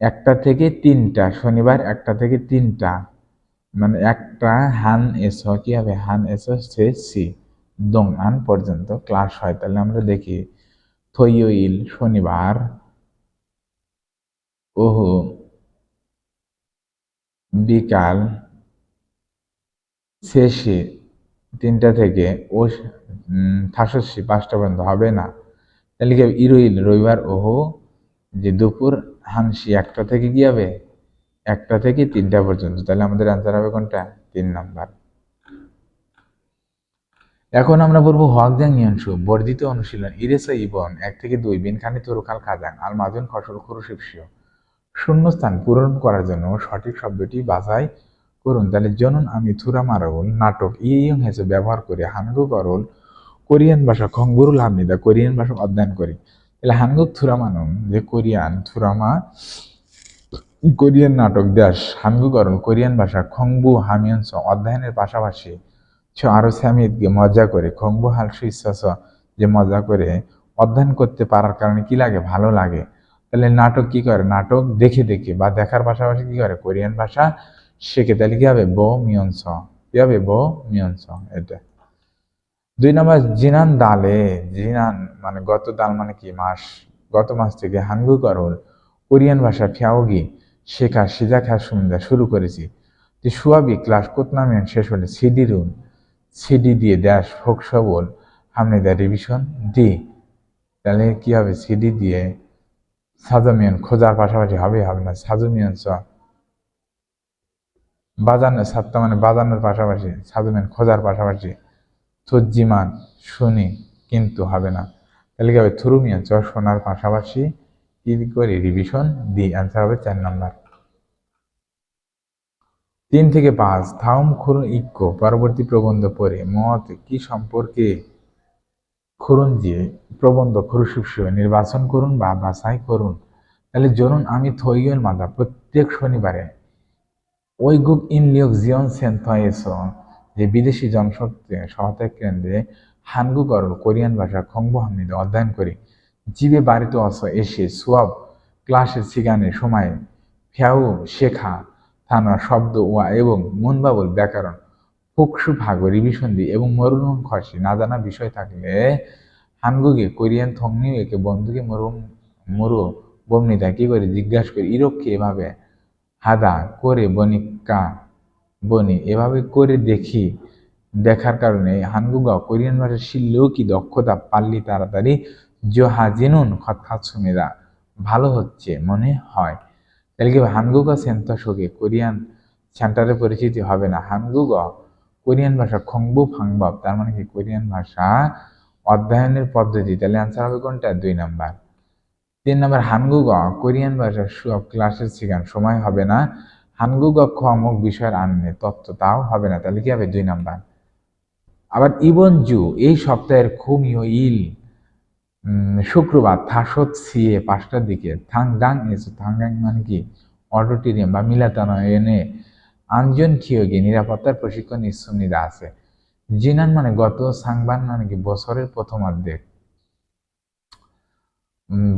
Speaker 1: 1টা থেকে 3টা, শনিবার 1টা থেকে 3টা, মানে 1টা 한에서 কি হবে? 한에서 3시 동안 পর্যন্ত ক্লাস হয়। তাহলে আমরা দেখি 토요일 শনিবার ওহো বিকাল 3시 3টা থেকে ও 5시 5টা পর্যন্ত হবে না। তাহলে কি হবে? 일요일 রবিবার ওহো যে দুপুর 1시 1টা থেকে কি হবে? 1টা থেকে 3টা পর্যন্ত। তাহলে আমাদের অ্যান্সার হবে কোনটা? 3 নম্বর। এখন আমরা বলবো হোয়াকজাং ইয়ানসু বর্ধিত অনুশীলন ইরেসা ইবন 1 থেকে 2 বিনখানি তরুকাল খাজাং আল মাজন খসল খুরুশিপসিও শূন্যস্থান পূরণ করার জন্য সঠিক শব্দটি বাছাই করুন। তাহলে জনন আমি থুরামারল নাটক ইয়ং হেসে ব্যবহার করে 한국어를 কোরিয়ান ভাষা খংগুরুল হামনিদা কোরিয়ান ভাষা অধ্যয়ন করি। তাহলে 한국 থুরামানম যে কোরিয়ান থুরামা কোরিয়ান নাটক দেশ 한국어를 কোরিয়ান ভাষা খংবু হামিয়ন্স অধ্যয়নের পাশাপাশি আরো স্যামিদকে মজা করে খংবু হালসু ইচ্ছাস যে মজা করে অধ্যয়ন করতে পারার কারণে কি লাগে? ভালো লাগে। তাহলে নাটক কি করে? নাটক দেখে দেখে বা দেখার পাশাপাশি কি করে? কোরিয়ান ভাষা শেখে। তাহলে কি হবে? বো মিয়ন্স, কি হবে? বো মিয়ন্স। এটা 2 নম্বর জিনান দালে, জিনান মানে গত, দাল মানে কি? মাস। গত মাস থেকে 한국어를 কোরিয়ান ভাষা ফ্যাওগি শেখা 시작할 습니다 শুরু করেছি। যে সুয়াবি ক্লাস কোতনামিয়ান শেষ হলে সিডিরুন সিডি দিয়ে ড্যাশ ফোক সবল হামনিদা রিভিশন ডি। তাহলে কি হবে? সিডি দিয়ে সাজামিয়ান খোঁজার পাশাপাশি হবে না সাজুমিয়ান স বাজানো সাতটা মানে বাজানোর পাশাপাশি সাজুমিয়ান খোঁজার পাশাপাশি তজ্জিমান শুনি কিন্তু হবে না। তাহলে কি হবে? থুরুমিয়ান চ শোনার পাশাপাশি কি করে? রিভিশন দি। অ্যান্সার হবে 4 নম্বর। 3 থেকে 5 থাউম খুরুন ইক্কো পরবর্তী প্রবন্ধ পড়ে মত কি সম্পর্কে খুরুনজি প্রবন্ধ খুরুশিপসিও নির্বাচন করুন বা বাছাই করুন। তাহলে জরুন আমি থইয়ের মাদা প্রত্যেক শনিবারে ওইগুক ইনলিয়ক জিয়ন সেন্থয়েস যে বিদেশি জনশক্তি সহায়তা কেন্দ্রে 한국어를 কোরিয়ান ভাষা খংবু হামনিদা অধ্যয়ন করি। জীবে বাড়িতে এসে সুয়াব ক্লাসের সিগানের সময় ফ্যাউ শেখা থানা শব্দ ওয়া এবং মুনবাবুল ব্যাকরণ ফুকসু ভাগ রিভিশন দি এবং মরুনুন খসি না জানা বিষয় থাকলে 한국에 কোরিয়ান থংনিও একে বন্ধুকে মরু বমনিদা কি করে? জিজ্ঞাসা করি ইরোককে এভাবে হাদা করে বনিকা বনি এভাবে করে দেখি, দেখার কারণে 한국어 কোরিয়ান ভাষা শিখলেও কি দক্ষতা পাল্লি তাড়াতাড়ি জোহাজিনুন খতখাতসুমিদা ভালো হচ্ছে মনে হয়। তাহলে কি 한국어 센터 속에 কোরিয়ান সেন্টারের পরিচিতি হবে না। 한국어 কোরিয়ান ভাষা খংবু ভাংবাব তার মানে কি? কোরিয়ান ভাষা অধ্যয়নের পদ্ধতি। তাহলে অ্যান্সার হবে কোনটা? 2 নম্বর। 3 নম্বর 한국어 কোরিয়ান ভাষা সব ক্লাসের শেখান সময় হবে না। 한국어 অমুক বিষয়ের আননে তত্ত্ব তাও হবে না। তাহলে কি হবে? 2 নম্বর। আবার ইবনজু এই সপ্তাহের খুমিও শুক্রবার থাসত সিয়ে 5টার দিকে থাংগাং এসে থাংগাং মানে কি? অডিটোরিয়াম বা মিলাতানয়নে আঞ্জন খিয়োগে নিরাপত্তার প্রশিক্ষণ ইসুনিদা আছে। জিনান মানে গত, সাংবান মানে কি?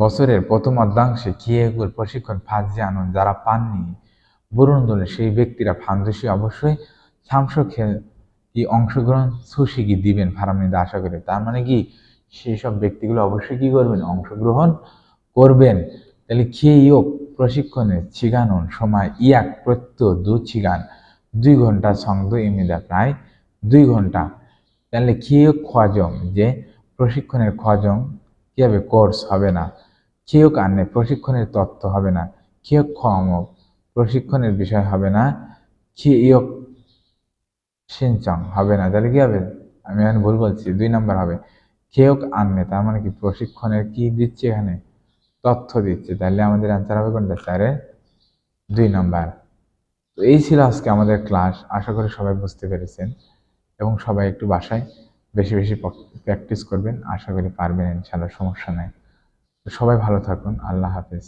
Speaker 1: বছরের প্রথম অর্ধাংশে কিয়েগুর প্রশিক্ষণ ফাঁজি আনন্দ যারা পাননি বরুণ দলে সেই ব্যক্তিরা ফান্দসি অবশ্যই সাংস কি অংশগ্রহণ সুশিকি দিবেন ফারামিদা আশা করে। তার মানে কি? সেই সব ব্যক্তিগুলো অবশ্যই কি করবেন? অংশগ্রহণ করবেন। তাহলে খেয়েও প্রশিক্ষণে ছিগানোর সময় ইয়াক প্রত্যয় দু ছিগান 2 ঘন্টা সংদ ইমিদা প্রায় 2 ঘন্টা। তাহলে খেয়ে খোয়াজম যে প্রশিক্ষণের খজং কি হবে? কোর্স হবে না। কিয়ক আনে প্রশিক্ষণের তথ্য হবে না। কিয়ক খমক প্রশিক্ষণের বিষয় হবে না। কিয়ক সিনচং হবে না। তাহলে কি হবে? আমি এখন ভুল বলছি, 2 নাম্বার হবে। কিয়ক আনে তার মানে কি প্রশিক্ষণের কি দিচ্ছে এখানে? তথ্য দিচ্ছে। তাহলে আমাদের অ্যান্সার হবে কোনটা? 4-এর 2 নাম্বার। তো এই ছিল আজকে আমাদের ক্লাস। আশা করি সবাই বুঝতে পেরেছেন এবং সবাই একটু বাসায় বেশি বেশি প্র্যাকটিস করবেন। আশা করি পারবেন ইনশাআল্লাহ, সমস্যা নাই। তো সবাই ভালো থাকুন। আল্লাহ হাফেজ।